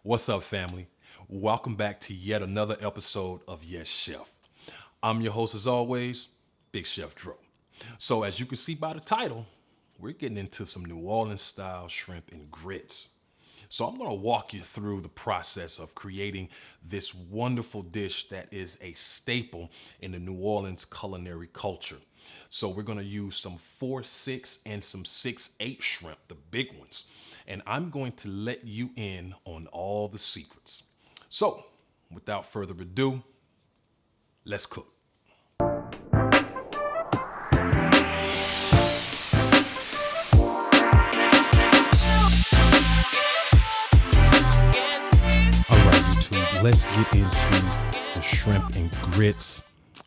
What's up, family? Welcome back to yet another episode of Yes Chef. I'm your host, as always, Big Chef Dro. So, as you can see by the title, we're getting into some New Orleans style shrimp and grits. So, I'm going to walk you through the process of creating this wonderful dish that is a staple in the New Orleans culinary culture. So, we're going to use some 4-6 and some 6-8 shrimp, the big ones, and I'm going to let you in on all the secrets. So, without further ado, let's cook. All right, YouTube, let's get into the shrimp and grits.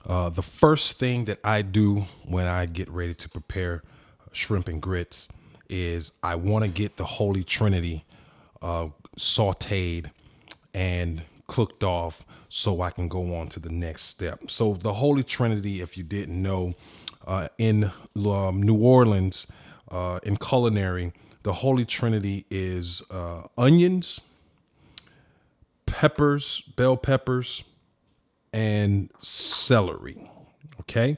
The first thing that I do when I get ready to prepare shrimp and grits is I want to get the Holy Trinity sauteed and cooked off so I can go on to the next step. So the Holy Trinity, if you didn't know, in New Orleans, in culinary, the Holy Trinity is onions, peppers, bell peppers, and celery. Okay.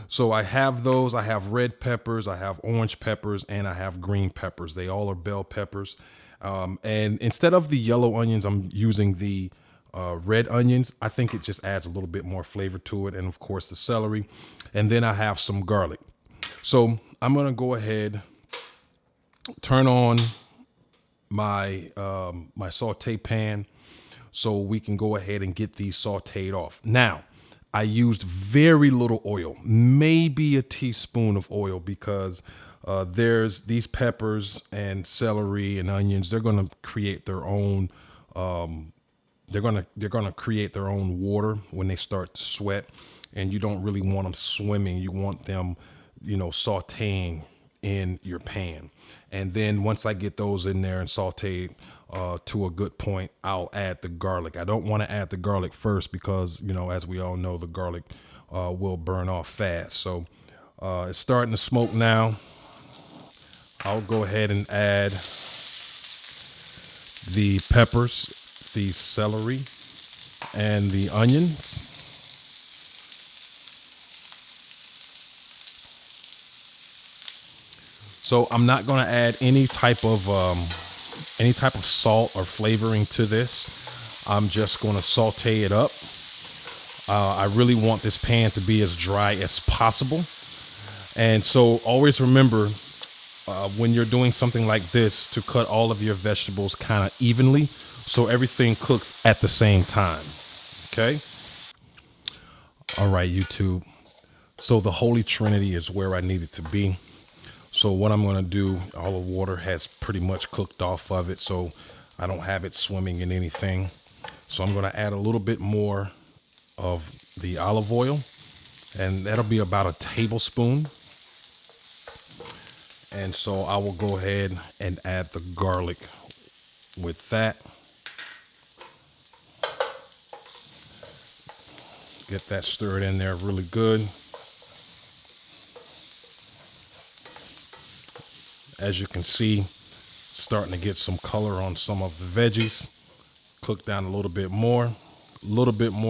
So I have those. I have red peppers, I have orange peppers, and I have green peppers. They all are bell peppers. And instead of the yellow onions, I'm using the red onions. I think it just adds a little bit more flavor to it. And of course, the celery. And then I have some garlic. So I'm going to go ahead, turn on my my saute pan so we can go ahead and get these sauteed off. Now, I used very little oil, maybe a teaspoon of oil, because there's these peppers and celery and onions. They're going to create their own. They're gonna create their own water when they start to sweat, and you don't really want them swimming. You want them, sauteing in your pan. And then once I get those in there and sauteed to a good point, I'll add the garlic. I don't want to add the garlic first because, as we all know, the garlic will burn off fast. So it's starting to smoke now. I'll go ahead and add the peppers, the celery, and the onions. So I'm not going to add any type of salt or flavoring to this. I'm just going to saute it up. I really want this pan to be as dry as possible. And so always remember, when you're doing something like this, to cut all of your vegetables kind of evenly so everything cooks at the same time. Okay? All right, YouTube. So the Holy Trinity is where I need it to be. So what I'm going to do, all the water has pretty much cooked off of it, so I don't have it swimming in anything. So I'm going to add a little bit more of the olive oil, and that'll be about a tablespoon. And so I will go ahead and add the garlic with that. Get that stirred in there really good. As you can see, starting to get some color on some of the veggies. Cook down a little bit more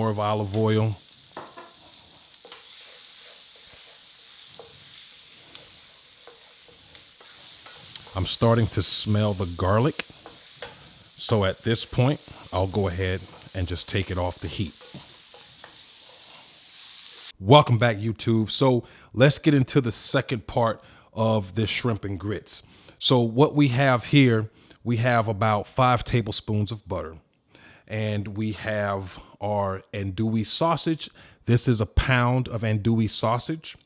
of olive oil. I'm starting to smell the garlic. So at this point, I'll go ahead and just take it off the heat. Welcome back, YouTube. So let's get into the second part of this shrimp and grits. So what we have here, we have about 5 tablespoons of butter, and we have our andouille sausage. This is a pound of andouille sausage.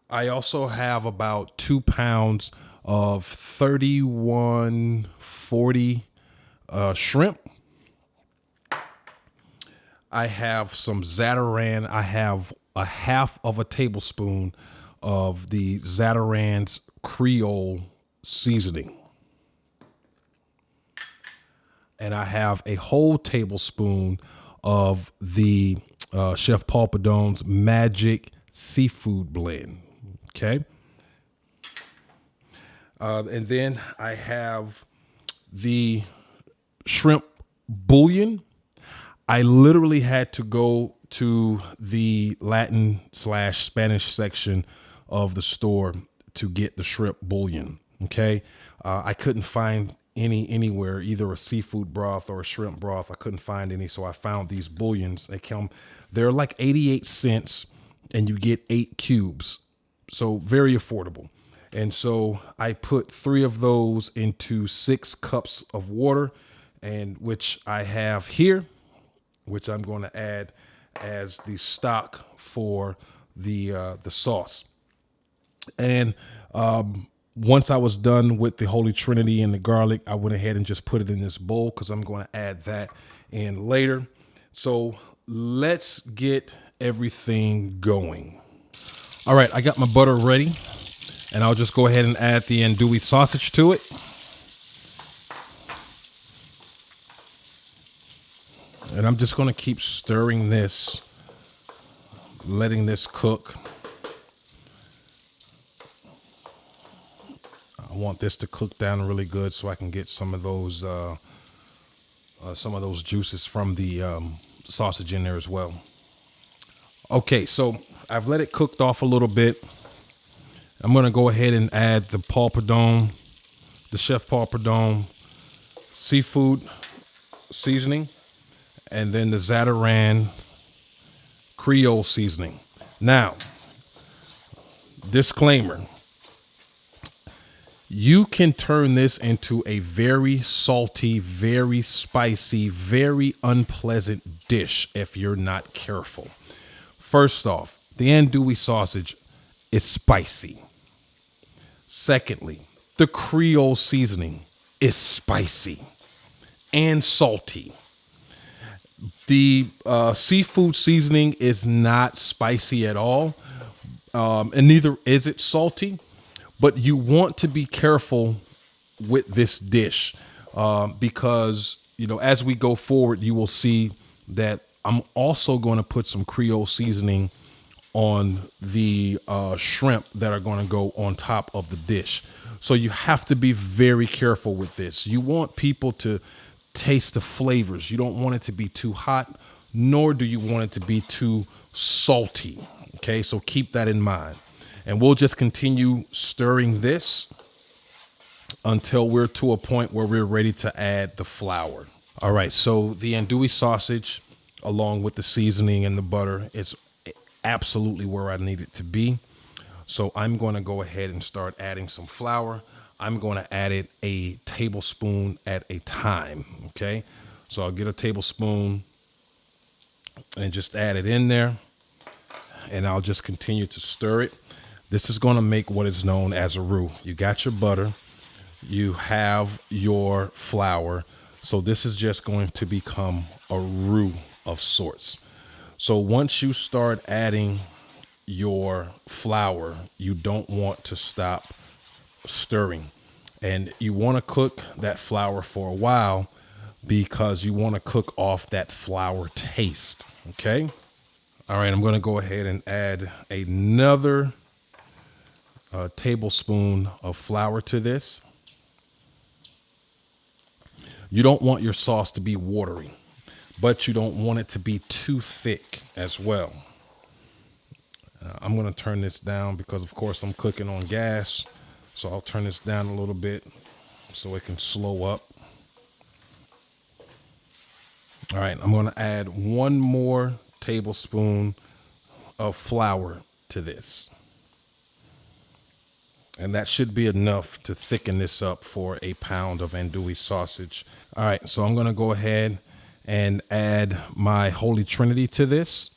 I also have about 2 pounds of 3140 shrimp. I have some Zatarain. I have a half of a tablespoon of the Zatarain's Creole seasoning. And I have a whole tablespoon of the Chef Paul Padon's Magic Seafood Blend. Okay. And then I have the shrimp bouillon, I literally had to go to the Latin slash Spanish section of the store to get the shrimp bouillon. Okay. I couldn't find anywhere, either a seafood broth or a shrimp broth. I couldn't find any. So I found these bouillons. They're like 88 cents and you get 8 cubes. So very affordable. And so I put 3 of those into 6 cups of water, and which I have here, which I'm going to add as the stock for the sauce. And once I was done with the Holy Trinity and the garlic, I went ahead and just put it in this bowl because I'm going to add that in later. So let's get everything going. All right, I got my butter ready, and I'll just go ahead and add the andouille sausage to it. And I'm just going to keep stirring this, letting this cook. I want this to cook down really good so I can get some of those juices from the sausage in there as well. Okay, so I've let it cooked off a little bit. I'm going to go ahead and add the Paul Prud'homme, the Chef Paul Prud'homme seafood seasoning, and then the Zatarain Creole seasoning. Now, disclaimer, you can turn this into a very salty, very spicy, very unpleasant dish if you're not careful. First off, the andouille sausage is spicy. Secondly, the Creole seasoning is spicy and salty. The seafood seasoning is not spicy at all, and neither is it salty. But you want to be careful with this dish because, as we go forward, you will see that I'm also going to put some Creole seasoning on the shrimp that are going to go on top of the dish. So you have to be very careful with this. You want people to taste the flavors. You don't want it to be too hot, nor do you want it to be too salty. Okay, so keep that in mind. And we'll just continue stirring this until we're to a point where we're ready to add the flour. All right, so the andouille sausage, along with the seasoning and the butter, is absolutely where I need it to be. So I'm going to go ahead and start adding some flour. I'm going to add it a tablespoon at a time, okay? So I'll get a tablespoon and just add it in there, and I'll just continue to stir it. This is going to make what is known as a roux. You got your butter, you have your flour, so this is just going to become a roux of sorts. So once you start adding your flour, you don't want to stop stirring, and you want to cook that flour for a while because you want to cook off that flour taste. Okay. All right. I'm going to go ahead and add another tablespoon of flour to this. You don't want your sauce to be watery, but you don't want it to be too thick as well. I'm going to turn this down because, of course, I'm cooking on gas. So I'll turn this down a little bit so it can slow up. All right, I'm going to add 1 more tablespoon of flour to this. And that should be enough to thicken this up for a pound of andouille sausage. All right, so I'm going to go ahead and add my Holy Trinity to this.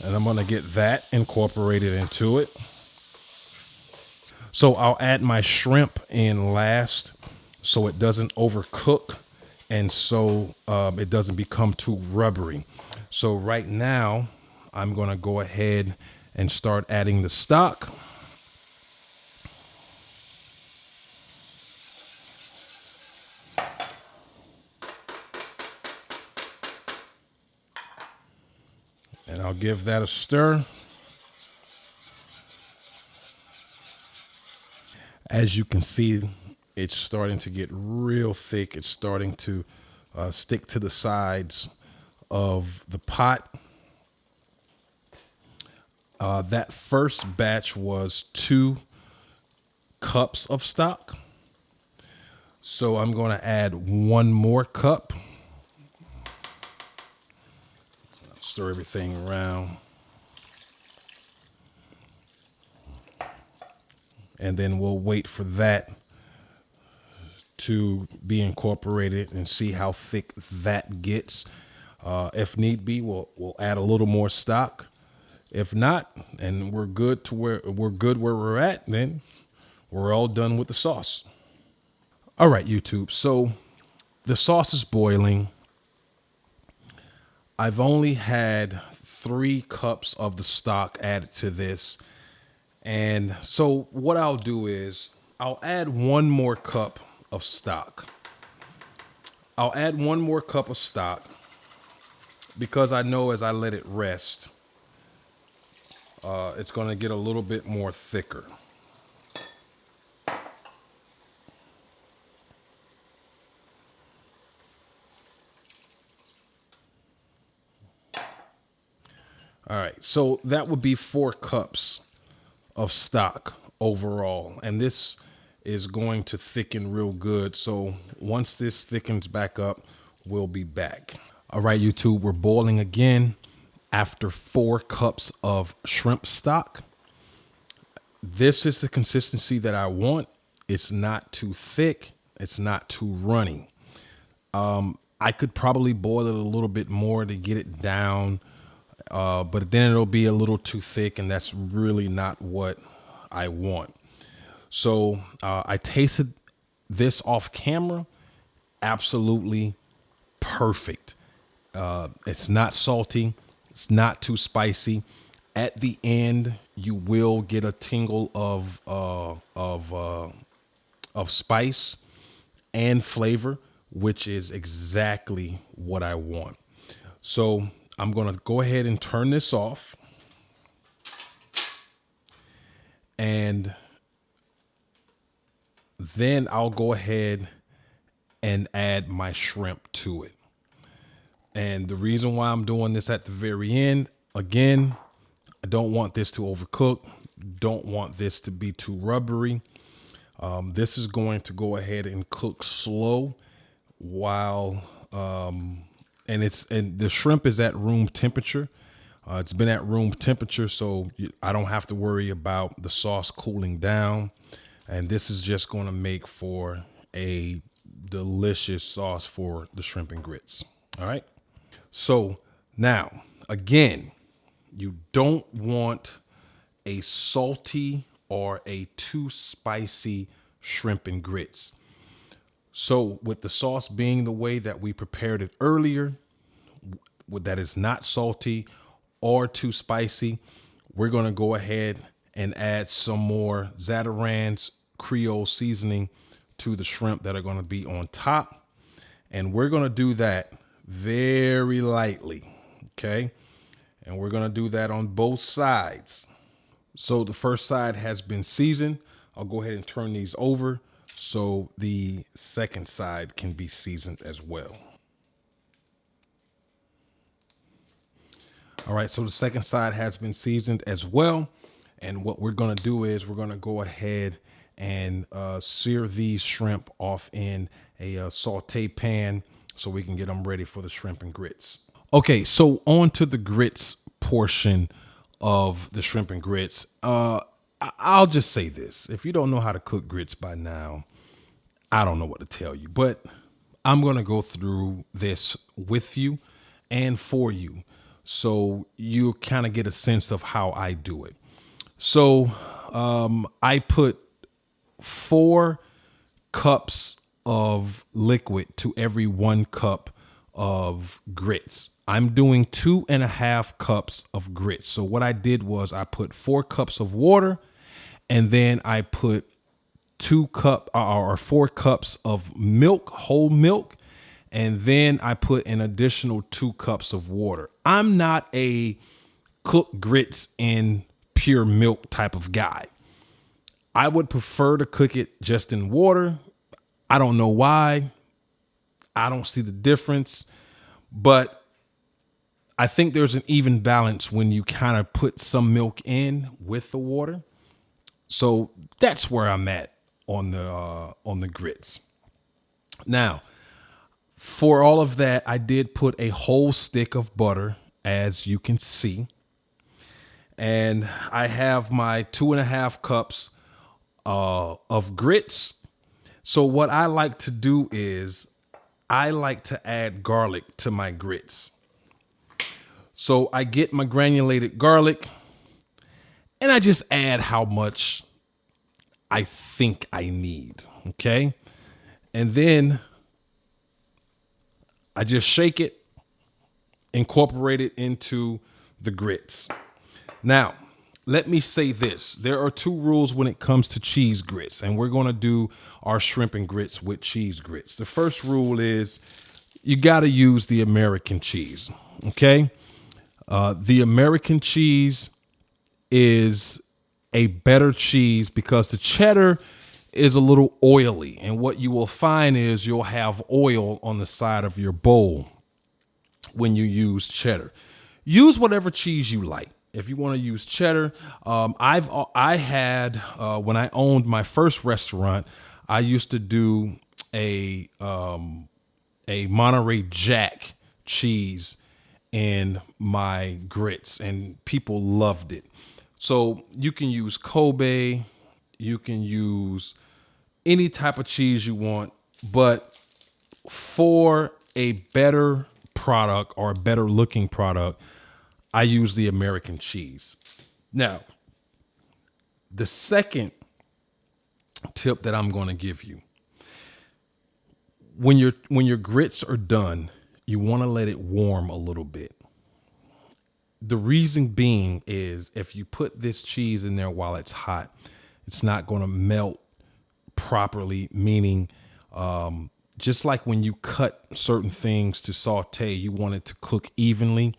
And I'm going to get that incorporated into it. So I'll add my shrimp in last so it doesn't overcook and so it doesn't become too rubbery. So right now, I'm going to go ahead and start adding the stock. And I'll give that a stir. As you can see, it's starting to get real thick. It's starting to stick to the sides of the pot. That first batch was 2 cups of stock. So I'm going to add 1 more cup. Stir everything around. And then we'll wait for that to be incorporated and see how thick that gets. If need be, we'll add a little more stock. If not, and we're good where we're at, then we're all done with the sauce. All right, YouTube. So the sauce is boiling. I've only had 3 cups of the stock added to this. And so what I'll do is I'll add 1 more cup of stock. I'll add 1 more cup of stock because I know as I let it rest, it's going to get a little bit more thicker. All right, so that would be 4 cups of stock overall, and this is going to thicken real good. So once this thickens back up, we'll be back. All right, YouTube, we're boiling again after 4 cups of shrimp stock. This is the consistency that I want. It's not too thick. It's not too runny. I could probably boil it a little bit more to get it down, but then it'll be a little too thick, and that's really not what I want. So I tasted this off camera. Absolutely perfect. It's not salty. It's not too spicy. At the end, you will get a tingle of spice and flavor, which is exactly what I want. So I'm going to go ahead and turn this off. And then I'll go ahead and add my shrimp to it. And the reason why I'm doing this at the very end, again, I don't want this to overcook. Don't want this to be too rubbery. This is going to go ahead and cook slow while, and the shrimp is at room temperature. It's been at room temperature, so I don't have to worry about the sauce cooling down. And this is just going to make for a delicious sauce for the shrimp and grits. All right. So now, again, you don't want a salty or a too spicy shrimp and grits. So with the sauce being the way that we prepared it earlier, that is not salty or too spicy, we're going to go ahead and add some more Zatarain's Creole seasoning to the shrimp that are going to be on top. And we're going to do that very lightly. Okay. And we're going to do that on both sides. So the first side has been seasoned. I'll go ahead and turn these over so the second side can be seasoned as well. All right, so the second side has been seasoned as well. And what we're going to do is we're going to go ahead and sear these shrimp off in a saute pan so we can get them ready for the shrimp and grits. Okay, so on to the grits portion of the shrimp and grits. I'll just say this. If you don't know how to cook grits by now, I don't know what to tell you, but I'm going to go through this with you and for you so you kind of get a sense of how I do it. So I put 4 cups of liquid to every 1 cup of grits. I'm doing 2.5 cups of grits. So what I did was I put 4 cups of water, and then I put 4 cups of milk, whole milk, and then I put an additional 2 cups of water. I'm not a cook grits in pure milk type of guy. I would prefer to cook it just in water. I don't know why. I don't see the difference, but I think there's an even balance when you kind of put some milk in with the water. So that's where I'm at on the grits. Now, for all of that, I did put a whole stick of butter, as you can see. And I have my 2.5 cups of grits. So what I like to do is I like to add garlic to my grits. So I get my granulated garlic and I just add how much I think I need. Okay. And then I just shake it, incorporate it into the grits. Now, let me say this. There are 2 rules when it comes to cheese grits, and we're going to do our shrimp and grits with cheese grits. The first rule is you got to use the American cheese, okay? The American cheese is a better cheese because the cheddar is a little oily, and what you will find is you'll have oil on the side of your bowl when you use cheddar. Use whatever cheese you like. If you want to use cheddar, I had when I owned my first restaurant, I used to do a Monterey Jack cheese in my grits, and people loved it. So you can use Kobe, you can use any type of cheese you want, but for a better product or a better looking product, I use the American cheese. Now, the second tip that I'm going to give you, when your grits are done, you want to let it warm a little bit. The reason being is if you put this cheese in there while it's hot, it's not going to melt properly, meaning just like when you cut certain things to saute, you want it to cook evenly.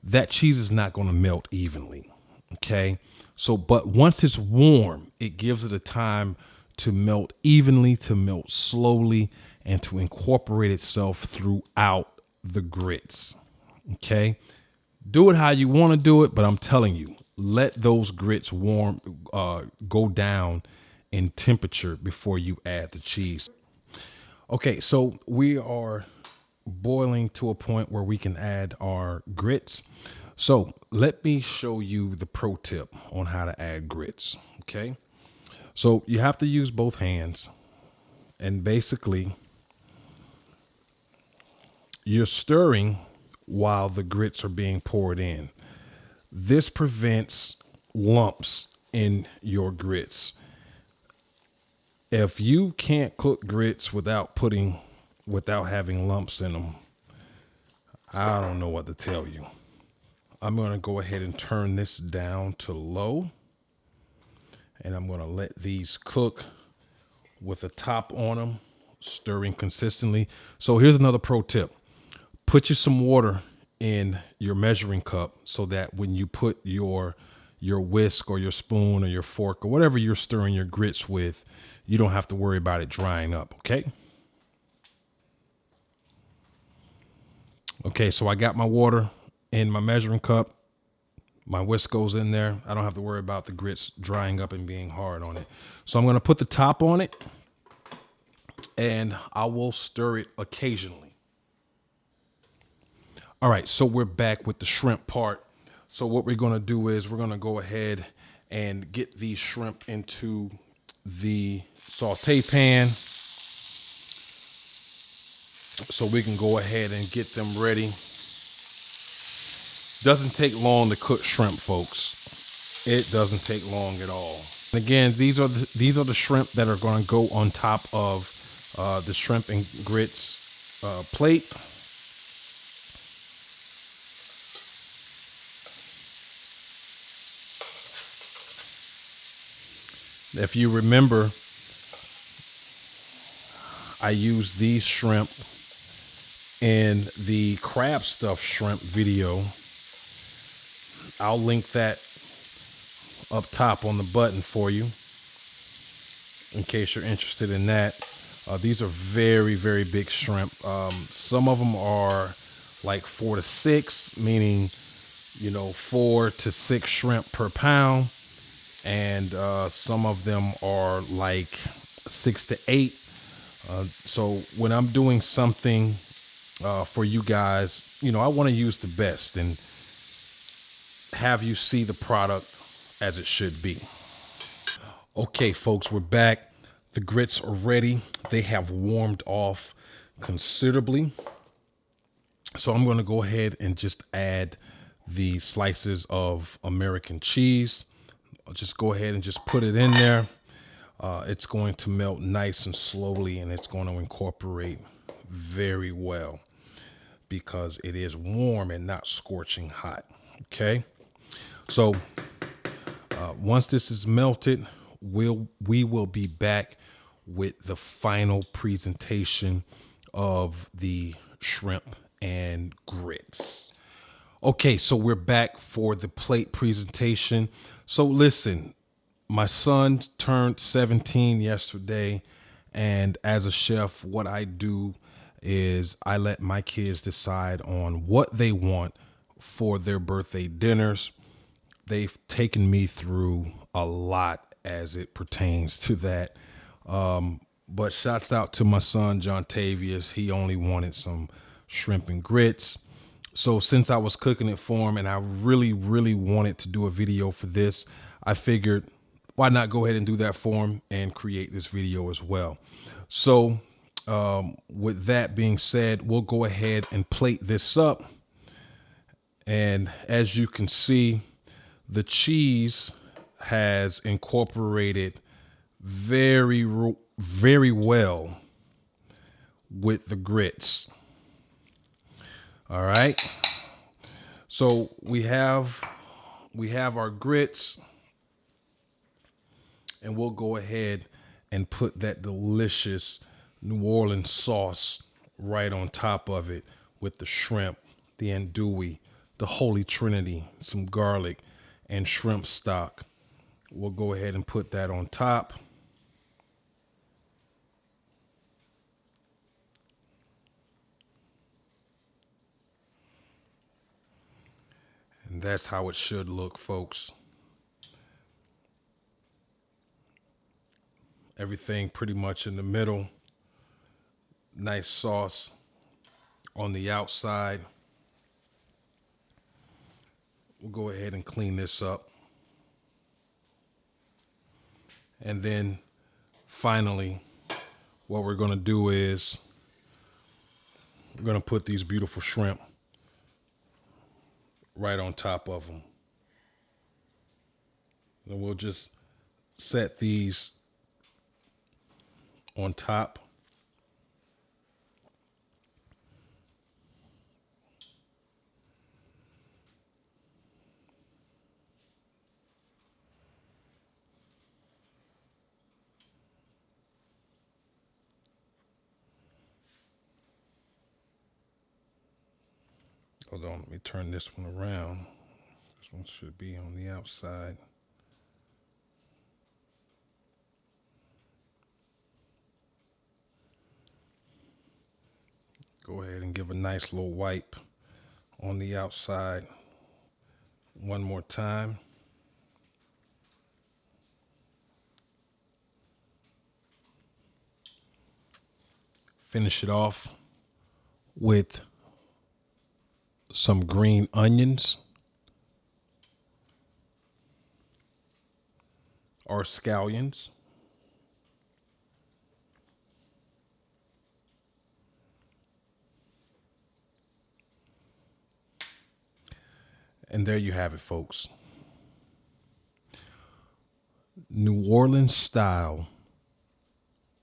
That cheese is not going to melt evenly. Okay. So, but once it's warm, it gives it a time to melt evenly, to melt slowly, and to incorporate itself throughout the grits. Okay. Do it how you want to do it, but I'm telling you, let those grits warm, go down in temperature before you add the cheese. Okay. So we are boiling to a point where we can add our grits. So let me show you the pro tip on how to add grits. Okay. So you have to use both hands, and basically you're stirring while the grits are being poured in. This prevents lumps in your grits. If you can't cook grits without having lumps in them, I don't know what to tell you. I'm going to go ahead and turn this down to low, and I'm going to let these cook with the top on them, stirring consistently. So here's another pro tip. Put you some water in your measuring cup so that when you put your whisk or your spoon or your fork or whatever you're stirring your grits with, you don't have to worry about it drying up. Okay. Okay. So I got my water in my measuring cup. My whisk goes in there. I don't have to worry about the grits drying up and being hard on it. So I'm going to put the top on it, and I will stir it occasionally. All right, so we're back with the shrimp part. So what we're going to do is we're going to go ahead and get these shrimp into the saute pan so we can go ahead and get them ready. Doesn't take long to cook shrimp, folks. It doesn't take long at all. And again, these are the shrimp that are going to go on top of the shrimp and grits plate. If you remember, I used these shrimp in the crab stuffed shrimp video. I'll link that up top on the button for you. in case you're interested in that. These are very, very big shrimp. Some of them are like 4 to 6, meaning, 4 to 6 shrimp per pound. And some of them are like 6 to 8. So when I'm doing something for you guys, I want to use the best and have you see the product as it should be. Okay, folks, we're back. The grits are ready. They have warmed off considerably. So I'm going to go ahead and just add the slices of American cheese. I'll just go ahead and just put it in there. It's going to melt nice and slowly, and it's going to incorporate very well because it is warm and not scorching hot. Okay. So once this is melted, we will be back with the final presentation of the shrimp and grits. Okay, so we're back for the plate presentation. So listen, my son turned 17 yesterday, and as a chef, what I do is I let my kids decide on what they want for their birthday dinners. They've taken me through a lot as it pertains to that. But shouts out to my son, John Tavius. He only wanted some shrimp and grits. So since I was cooking it for him and I really, really wanted to do a video for this, I figured why not go ahead and do that for him and create this video as well. So with that being said, we'll go ahead and plate this up. And as you can see, the cheese has incorporated very, very well with the grits. All right. So we have our grits, and we'll go ahead and put that delicious New Orleans sauce right on top of it with the shrimp, the andouille, the Holy Trinity, some garlic, and shrimp stock. We'll go ahead and put that on top. And that's how it should look, folks. Everything pretty much in the middle. Nice sauce on the outside. We'll go ahead and clean this up. And then finally, what we're going to do is we're going to put these beautiful shrimp right on top of them. And we'll just set these on top. Hold on, let me turn this one around. This one should be on the outside. Go ahead and give a nice little wipe on the outside one more time. Finish it off with some green onions or scallions. And there you have it, folks. New Orleans style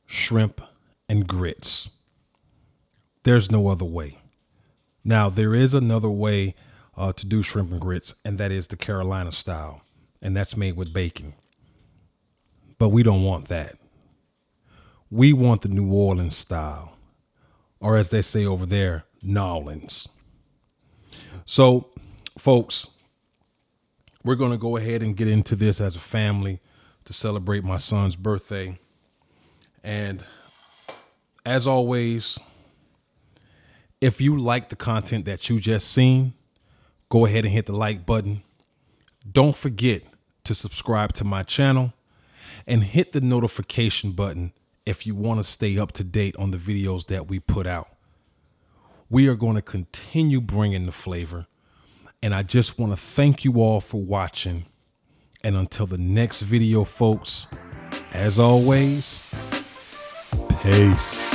shrimp and grits. There's no other way. Now, there is another way to do shrimp and grits, and that is the Carolina style, and that's made with bacon. But we don't want that. We want the New Orleans style, or as they say over there, Nolans. So, folks, we're going to go ahead and get into this as a family to celebrate my son's birthday. And as always, if you like the content that you just seen, go ahead and hit the like button. Don't forget to subscribe to my channel and hit the notification button if you want to stay up to date on the videos that we put out. We are going to continue bringing the flavor, and I just want to thank you all for watching. And until the next video, folks, as always, peace.